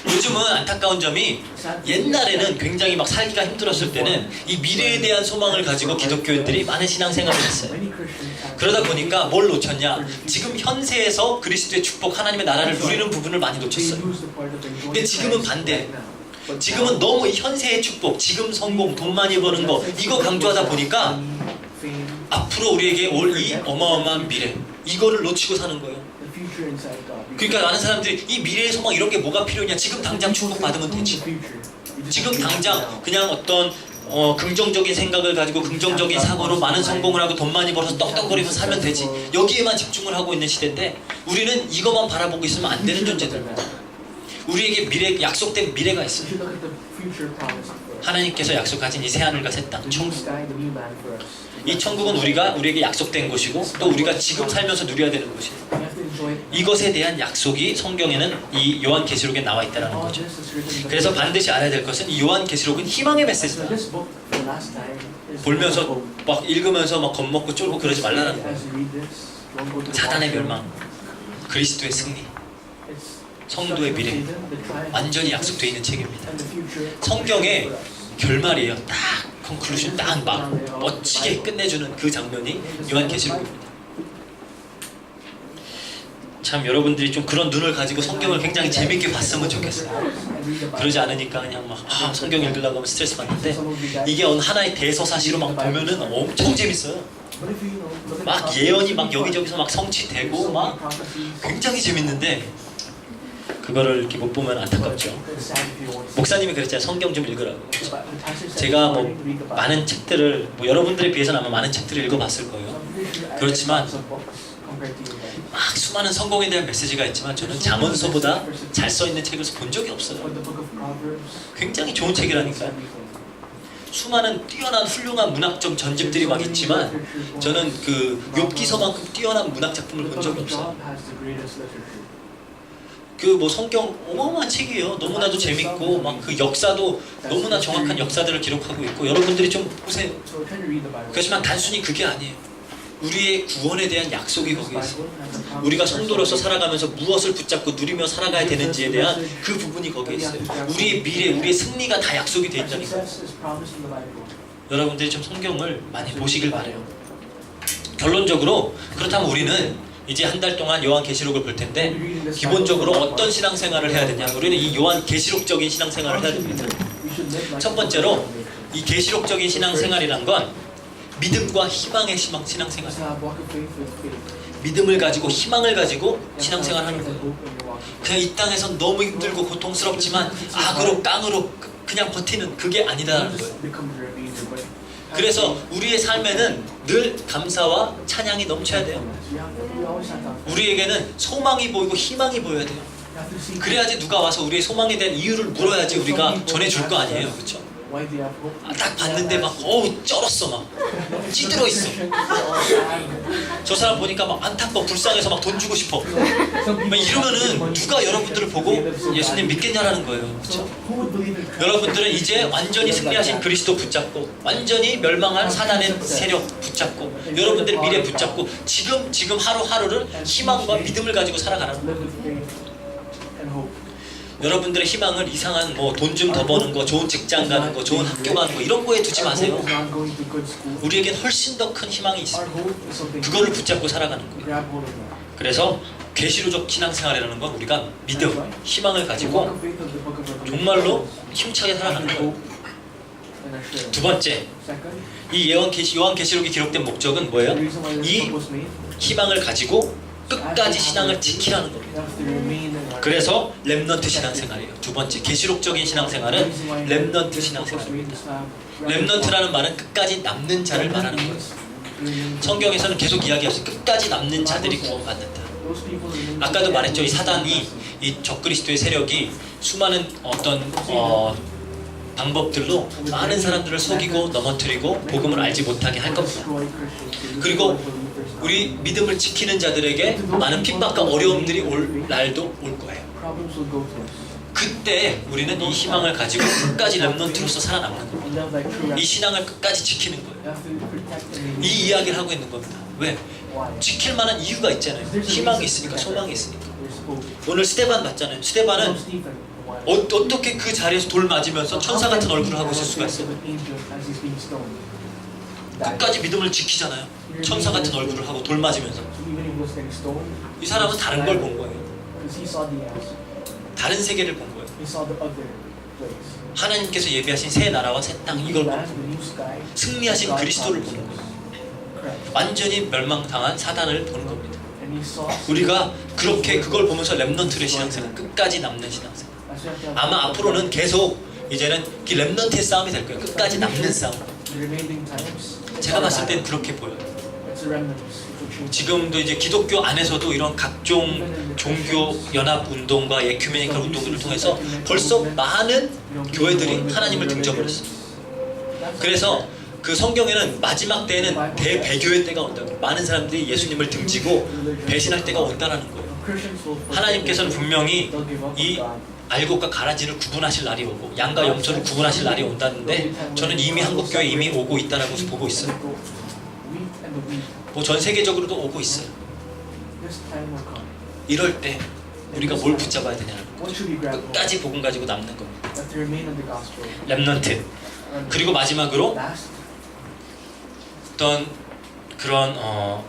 요즘은 안타까운 점이 옛날에는 굉장히 막 살기가 힘들었을 때는 이 미래에 대한 소망을 가지고 기독교인들이 많은 신앙생활을 했어요. Many Christians have 그러다 보니까 뭘 놓쳤냐? 지금 현세에서 그리스도의 축복, 하나님의 나라를 누리는 부분을 많이 they 놓쳤어요. lose the part of enjoying 근데 지금은 Christ 반대. right now. But 지금은 now, 너무 이 현세의 축복, 지금 성공, 돈 많이 버는 거 이거 강조하다 보니까 fame, 앞으로 우리에게 올 이 어마어마한 미래 이거를 놓치고 사는 거예요. the future inside God. 그러니까 많은 사람들이 이 미래의 소망 이런 게 뭐가 필요냐? 지금 당장 축복 받으면 되지. 지금 당장 그냥 어떤 긍정적인 생각을 가지고 긍정적인 사고로 많은 성공을 하고 돈 많이 벌어서 떡떡거리면서 살면 되지. 여기에만 집중을 하고 있는 시대인데 우리는 이것만 바라보고 있으면 안 되는 존재들입니다. 우리에게 미래, 약속된 미래가 있어요. You should look at the future promise for us. 하나님께서 약속하신 이 새하늘과 새 땅, The new 천국. sky, the new land for us. 이 천국은 우리에게 약속된 곳이고 또 우리가 지금 살면서 누려야 되는 곳이에요. We have to enjoy it. 이것에 대한 약속이 성경에는 이 요한계시록에 나와 있다는 All 거죠. this is written in the 그래서 book. 반드시 알아야 될 것은 이 요한계시록은 희망의 So 메시지다. this book, the last time, is 보면서 hope. 막 읽으면서 막 겁먹고 쫄고 그러지 말라는 거예요. As you read this, don't go to the 사단의 bathroom. 멸망, 그리스도의 승리, It's 성도의 미래 Satan, the triumph 완전히 of 약속되어 있는 책입니다. and the future 성경의 for us. 결말이에요. 딱 컨클루션 딱 막 멋지게 끝내주는 그 장면이 요한계시록입니다. 참 여러분들이 좀 그런 눈을 가지고 성경을 굉장히 재밌게 봤으면 좋겠어요. 그러지 않으니까 그냥 막 성경 읽으려고 하면 스트레스 받는데 이게 어느 하나의 대서사시로 막 보면은 엄청 재밌어요. 막 예언이 막 여기저기서 막 성취되고 막 굉장히 재밌는데 그거를 이렇게 못 보면 안타깝죠. 목사님이 그랬잖아요. 성경 좀 읽으라고. 제가 뭐 많은 책들을 뭐 여러분들에 비해서는 아마 많은 책들을 읽어봤을 거예요. 그렇지만 막 수많은 성공에 대한 메시지가 있지만 저는 잠언서보다 잘 써있는 책을 본 적이 없어요. 굉장히 좋은 책이라니까요. 수많은 뛰어난 훌륭한 문학적 전집들이 막 있지만 저는 그 욥기서만큼 뛰어난 문학 작품을 본 적이 없어요. 그 뭐 성경 어마어마한 책이에요. 너무나도 재밌고 막 그 역사도 너무나 정확한 역사들을 기록하고 있고 여러분들이 좀 보세요. 그렇지만 단순히 그게 아니에요. 우리의 구원에 대한 약속이 거기에 있어요. 우리가 성도로서 살아가면서 무엇을 붙잡고 누리며 살아가야 되는지에 대한 그 부분이 거기에 있어요. 우리의 미래, 우리의 승리가 다 약속이 되어 있다니까요. 여러분들이 좀 성경을 많이 보시길 바라요. 결론적으로 그렇다면 우리는 이제 한 달 동안 요한계시록을 볼 텐데 기본적으로 어떤 신앙생활을 해야 되냐? 우리는 이 요한계시록적인 신앙생활을 해야 됩니다. 첫 번째로 이 계시록적인 신앙생활이란 건 믿음과 희망의 신앙생활이에요. 믿음을 가지고 희망을 가지고 신앙생활하는 거예요. 그냥 이 땅에선 너무 힘들고 고통스럽지만 악으로 깡으로 그냥 버티는 그게 아니다라는 거예요. 그래서 우리의 삶에는 늘 감사와 찬양이 넘쳐야 돼요. 우리에게는 소망이 보이고 희망이 보여야 돼요. 그래야지 누가 와서 우리의 소망에 대한 이유를 물어야지 우리가 전해줄 거 아니에요. 그렇죠? 딱 봤는데 막 어우 쩔었어 막 찌들어 있어. 저 사람 보니까 막 안타까워 불쌍해서 막 돈 주고 싶어. 막 이러면은 누가 여러분들을 보고 예수님 믿겠냐라는 거예요. 그렇죠? 여러분들은 이제 완전히 승리하신 그리스도 붙잡고 완전히 멸망한 사단의 세력 붙잡고 여러분들의 미래 붙잡고 지금 하루하루를 희망과 믿음을 가지고 살아가라는 거예요. 여러분들의 희망을 이상한 뭐 돈 좀 더 버는 거, 좋은 직장 가는 거, 좋은 학교 가는 거 이런 거에 두지 마세요. 우리에겐 훨씬 더 큰 희망이 있습니다. 그거를 붙잡고 살아가는 거예요. 그래서 계시로적 신앙생활이라는 건 우리가 믿음, 희망을 가지고 정말로 힘차게 살아가는 거예요. 두 번째, 이 요한계시록이 기록된 목적은 뭐예요? 이 희망을 가지고 끝까지 신앙을 지키라는 겁니다. 그래서 렘넌트 신앙생활이에요. 두 번째, 계시록적인 신앙생활은 렘넌트 신앙생활입니다. 렘넌트라는 말은 끝까지 남는 자를 말하는 거예요. 성경에서는 계속 이야기하죠. 끝까지 남는 자들이 구원받는다. 아까도 말했죠. 이 사단이, 이 적그리스도의 세력이 수많은 어떤 방법들로 많은 사람들을 속이고 넘어뜨리고 복음을 알지 못하게 할 겁니다. 그리고 우리 믿음을 지키는 자들에게 많은 핍박과 어려움들이 올 날도 올 거예요. 그때 우리는 이 희망을 가지고 끝까지 렘넌트로서 살아남는 겁니다. 이 신앙을 끝까지 지키는 거예요. 이 이야기를 하고 있는 겁니다. 왜? 지킬 만한 이유가 있잖아요. 희망이 있으니까, 소망이 있으니까. 오늘 스데반 봤잖아요. 스데반은 어떻게 그 자리에서 돌 맞으면서 천사 같은 얼굴을 하고 있을 수가 있어요? 끝까지 믿음을 지키잖아요. 천사 같은 얼굴을 하고 돌 맞으면서. 이 사람은 다른 걸 본 거예요. 다른 세계를 본 거예요. 하나님께서 예비하신 새 나라와 새 땅, 이걸 보고 승리하신 그리스도를 보는 거예요. 완전히 멸망당한 사단을 보는 겁니다. 우리가 그렇게 그걸 보면서 렘넌트의 신앙생활, 끝까지 남는 신앙생활. 아마 앞으로는 계속 이제는 이 렘넌트의 싸움이 될 거예요. 끝까지 남는 싸움. 제가 봤을 땐 그렇게 보여요. 지금도 이제 기독교 안에서도 이런 각종 종교 연합 운동과 에큐메니컬 운동들을 통해서 벌써 많은 교회들이 하나님을 등져버렸어요. 그래서 그 성경에는 마지막 때에는 대배교의 때가 온다고, 많은 사람들이 예수님을 등지고 배신할 때가 온다라는 거예요. 하나님께서는 분명히 이 알곡과 가라지를 구분하실 날이 오고 양과 염소를 구분하실 날이 온다는데, 저는 이미 한국교회 이미 오고 있다라고 보고 있어요. 뭐 전 세계적으로도 오고 있어요. 이럴 때 우리가 뭘 붙잡아야 되냐는 거죠. 끝까지 복음 가지고 남는 겁니다. 렘넌트. 그리고 마지막으로 어떤 그런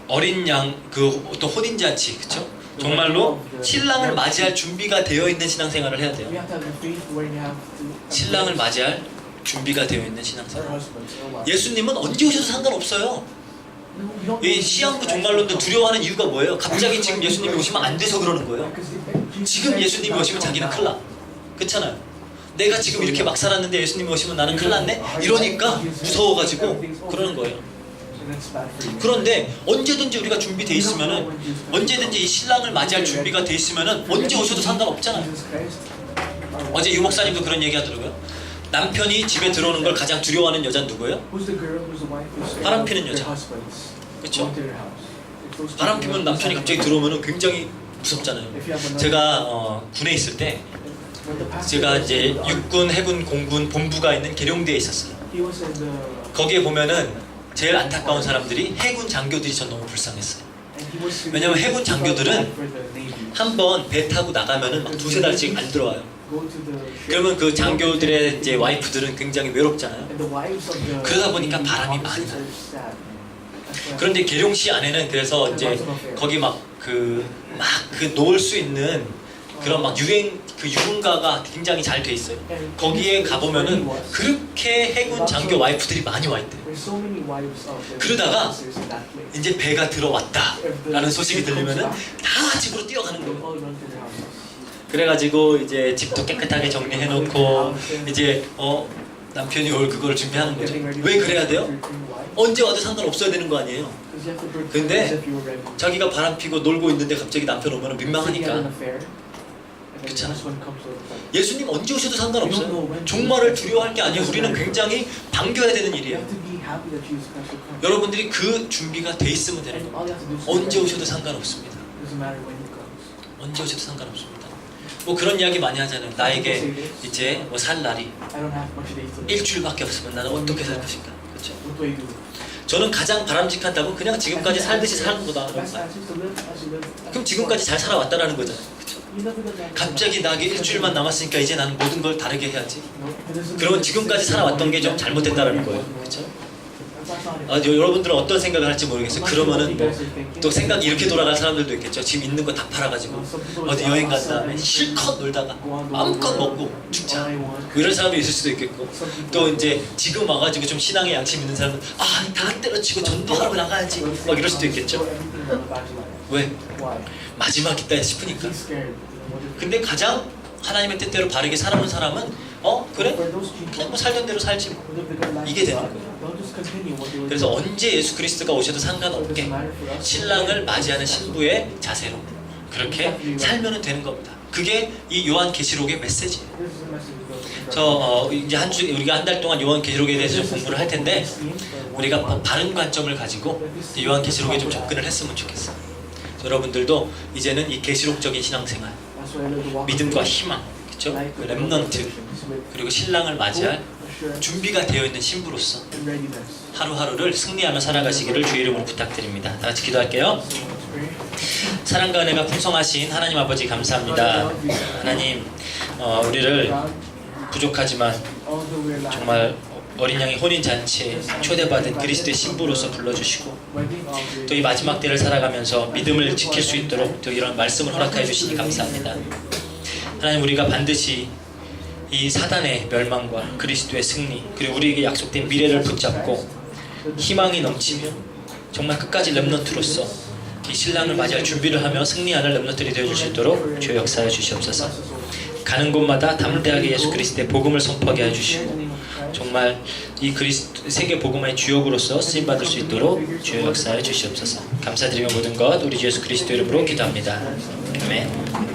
어린 양, 그 어떤 혼인잔치, 그쵸? 정말로 신랑을 맞이할 준비가 되어 있는 신앙생활을 해야 돼요. 신랑을 맞이할 준비가 되어 있는 신앙생활. 예수님은 언제 오셔도 상관없어요. 이 시한부 종말론들 두려워하는 이유가 뭐예요? 갑자기 지금 예수님이 오시면 안 돼서 그러는 거예요. 지금 예수님이 오시면 자기는 큰일 나. 그렇잖아요. 내가 지금 이렇게 막 살았는데 예수님이 오시면 나는 큰일 났네? 이러니까 무서워가지고 그러는 거예요. 그런데 언제든지 우리가 준비돼 있으면은, 언제든지 이 신랑을 맞이할 준비가 돼 있으면은 언제 오셔도 상관없잖아요. 어제 유 목사님도 그런 얘기 하더라고요. 남편이 집에 들어오는 걸 가장 두려워하는 여자는 누구예요? 바람 피는 여자. 그렇죠? 바람 피면 남편이 갑자기 들어오면 굉장히 무섭잖아요. 제가 군에 있을 때, 제가 이제 육군, 해군, 공군 본부가 있는 계룡대에 있었어요. 거기에 보면은 제일 안타까운 사람들이 해군 장교들이 전 너무 불쌍했어요. 왜냐면 해군 장교들은 한번 배 타고 나가면은 막 두세 달씩 안 들어와요. 그러면 그 장교들의 이제 와이프들은 굉장히 외롭잖아요. 그러다 보니까 바람이 많이 나요. 그런데 계룡시 안에는 그래서 이제 거기 막 놓을 수 있는 그런 막 유흥가가 굉장히 잘 돼 있어요. 거기에 가보면은 그렇게 해군 장교 와이프들이 많이 와 있대요. 그러다가 이제 배가 들어왔다라는 소식이 들리면은 다 집으로 뛰어가는 거예요. 그래가지고 이제 집도 깨끗하게 정리해놓고 이제 남편이 올 그걸 준비하는 거죠. 왜 그래야 돼요? 언제 와도 상관없어야 되는 거 아니에요. 근데 자기가 바람 피고 놀고 있는데 갑자기 남편 오면 민망하니까. 그렇잖아요. 예수님 언제 오셔도 상관없어요. 종말을 두려워할 게 아니에요. 우리는 굉장히 반겨야 되는 일이에요. 여러분들이 그 준비가 돼 있으면 되는 겁니다. 언제 오셔도 상관없습니다. 언제 오셔도 상관없습니다. 뭐 그런 이야기 많이 하잖아요. 나에게 이제 뭐 살 날이 일주일밖에 없으면 나는 어떻게 살 것인가. 그렇죠? 저는 가장 바람직하다고 그냥 지금까지 살듯이 사는 거다. 그럼 지금까지 잘 살아왔다라는 거잖아요. 그렇죠? 갑자기 나에게 일주일만 남았으니까 이제 나는 모든 걸 다르게 해야지. 그러면 지금까지 살아왔던 게 좀 잘못됐다라는 거예요. 그렇죠? 여러분들은 어떤 생각을 할지 모르겠어요. 그러면은 또 생각이 이렇게 돌아갈 사람들도 있겠죠. 지금 있는 거 다 팔아가지고 어디 여행 간 다음에 실컷 놀다가 마음껏 먹고 죽자. 뭐 이런 사람이 있을 수도 있겠고, 또 이제 지금 와가지고 좀 신앙에 양심 있는 사람은 다 때려치고 전도하러 나가야지 막 이럴 수도 있겠죠. 왜? 마지막이다 싶으니까. 근데 가장 하나님의 뜻대로 바르게 살아온 사람은 그래? 그냥 뭐 살던 대로 살지 뭐. 이게 되는 거예요. 그래서 언제 예수 그리스도가 오셔도 상관없게 신랑을 맞이하는 신부의 자세로 그렇게 살면 되는 겁니다. 그게 이 요한계시록의 메시지예요. 이제 우리가 한 달 동안 요한계시록에 대해서 좀 공부를 할 텐데, 우리가 바른 관점을 가지고 요한계시록에 좀 접근을 했으면 좋겠어요. 여러분들도 이제는 이 계시록적인 신앙생활, 믿음과 희망, 그렇죠? 렘넌트, 그리고 신랑을 맞이할 준비가 되어 있는 신부로서 하루하루를 승리하며 살아가시기를 주의 이름으로 부탁드립니다. 다 같이 기도할게요. 사랑과 은혜가 풍성하신 하나님 아버지 감사합니다. 하나님, 우리를 부족하지만 정말 어린 양의 혼인잔치에 초대받은 그리스도의 신부로서 불러주시고, 또 이 마지막 때를 살아가면서 믿음을 지킬 수 있도록 또 이런 말씀을 허락하여 주시니 감사합니다. 하나님, 우리가 반드시 이 사단의 멸망과 그리스도의 승리, 그리고 우리에게 약속된 미래를 붙잡고 희망이 넘치며 정말 끝까지 렘넌트로서 이 신랑을 맞이할 준비를 하며 승리하는 렘넌트들이 되어줄 수 있도록 주여 역사해 주시옵소서. 가는 곳마다 담대하게 예수 그리스도의 복음을 선포하게 해주시고, 정말 이 세계 복음의 주역으로서 쓰임받을 수 있도록 주여 역사해 주시옵소서. 감사드리며 모든 것 우리 주 예수 그리스도 이름으로 기도합니다. 아멘.